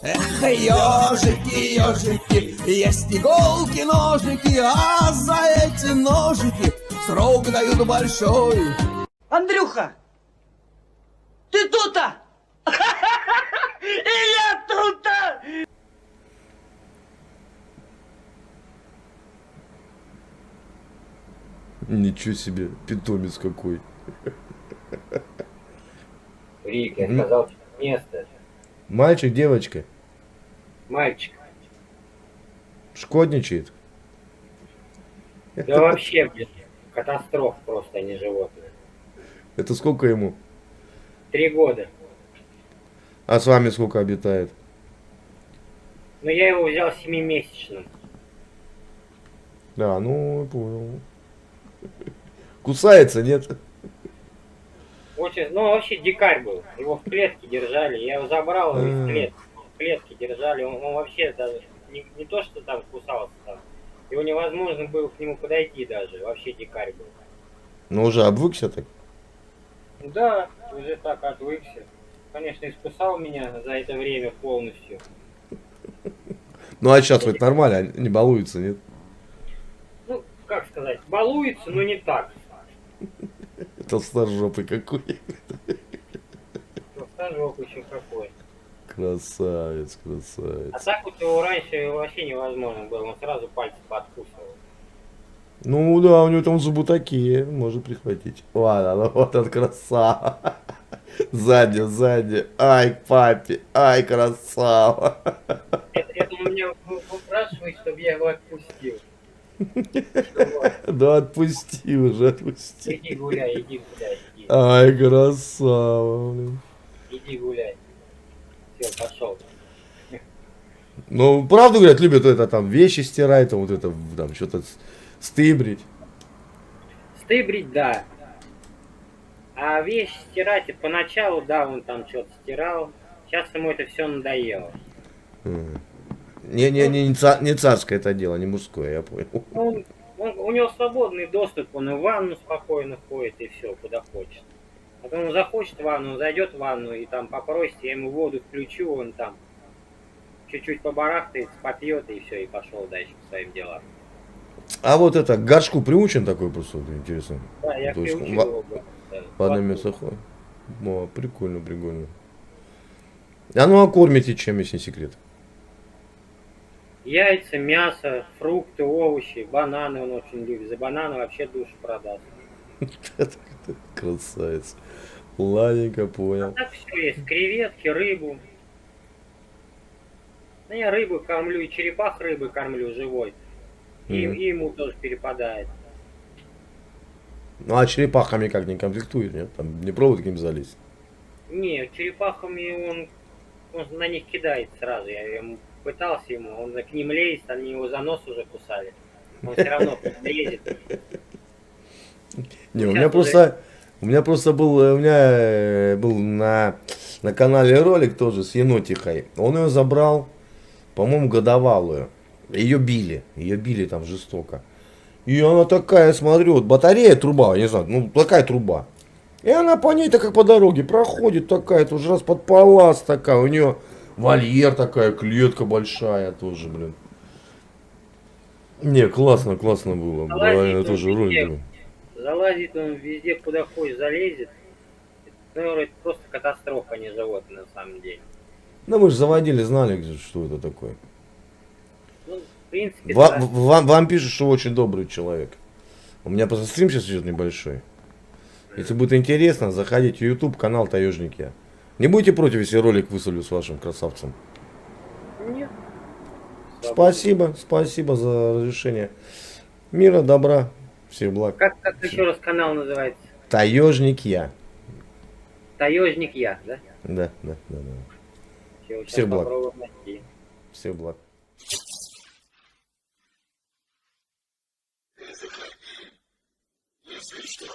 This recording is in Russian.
Эх, ежики, ежики, есть иголки, ножики, а за эти ножики срок дают большой. Андрюха, ты тут-то? И я тут-то! Ничего себе, питомец какой. Рик, я сказал, что место. Мальчик, девочка, Мальчик. шкодничает. Да вообще, блин, катастрофа просто, а не животное. Это сколько ему? 3 года. А с вами сколько обитает? Но я его взял 7-месячным. Да, ну, понял. Кусается, нет? Очень, ну, вообще дикарь был. Его в клетке держали. Я его забрал его из клетки. В клетке держали. Он вообще даже не то, что там кусался там. Его невозможно было к нему подойти даже. Вообще дикарь был. Ну, уже обвыкся так? Да, уже так отвыкся. Конечно, искусал меня за это время полностью. Ну, а сейчас хоть нормально, не балуется, нет? Ну, как сказать, балуется, но не так. Толстожопый какой. Стажок еще какой. Красавец, А красавец. так вот его раньше вообще невозможно было, он сразу пальцы подкусывал. Ну да, у него там зубы такие, может прихватить. Ладно, ну вот он красава. Сзади, сзади. Ай, к папе, ай, красава. Это у меня выпрашивает, чтобы я его отпустил. Да отпусти уже, отпусти. Иди гуляй, иди. Ай, красава, блин. Иди гуляй. Все, пошел. Ну, правду говорят, любят это там вещи стирать, там вот это, там что-то стыбрить. Стыбрить, да. А вещи стирать, и поначалу, да, он там что-то стирал. Сейчас ему это все надоело. Не царское это дело, не мужское, я понял. У него свободный доступ, он и в ванну спокойно ходит, и все, куда хочет. Потом он захочет в ванну, он зайдет в ванну и там попросит, я ему воду включу, он там чуть-чуть побарахтается, попьет и все, и пошел дальше к своим делам. А вот это, к горшку приучен такой просто, вот, интересно. Да, я То есть приучил его. в одно место ходит. О, прикольно, прикольно. А ну, а кормите чем, если не секрет? Яйца, мясо, фрукты, овощи, бананы он очень любит. За бананы вообще душу продаст. Красавец. Ладненько, А понял. так все есть. Креветки, рыбу. Ну, я рыбу кормлю, и черепах рыбы кормлю живой. И ему тоже перепадает. Ну, а черепахами как не комплектует, нет? Там не пробует каким залезть. Не, черепахами он на них кидает сразу. Я ему пытался он к ним лезет, они его за нос уже кусали. Он все равно лезет. Не, у меня просто был на канале ролик тоже с енотихой. Он ее забрал, по-моему, годовалую. Ее били там жестоко. И она такая, смотрю, вот батарея, труба, я не знаю, ну такая труба. И она по ней так как по дороге проходит такая, тоже раз под палас такая, у нее вольер такая, клетка большая тоже, блин. Не, классно было. Реально тоже ролик. Залазит он везде, куда хочешь, залезет. Ну, это просто катастрофа, а не животное на самом деле. Ну мы же заводили, знали, что это такое. Ну, в принципе, да. Вам пишут, что очень добрый человек. У меня просто стрим сейчас идет небольшой. Если будет интересно, заходите в YouTube, канал Таежник Я. Не будете против, если ролик высолю с вашим красавцем? Нет. Спасибо за разрешение. Мира, добра, всех благ. Как еще раз канал называется? Таежник Я. Таежник Я, да? Да. Всех благ. Найти. Всех благ. Если что,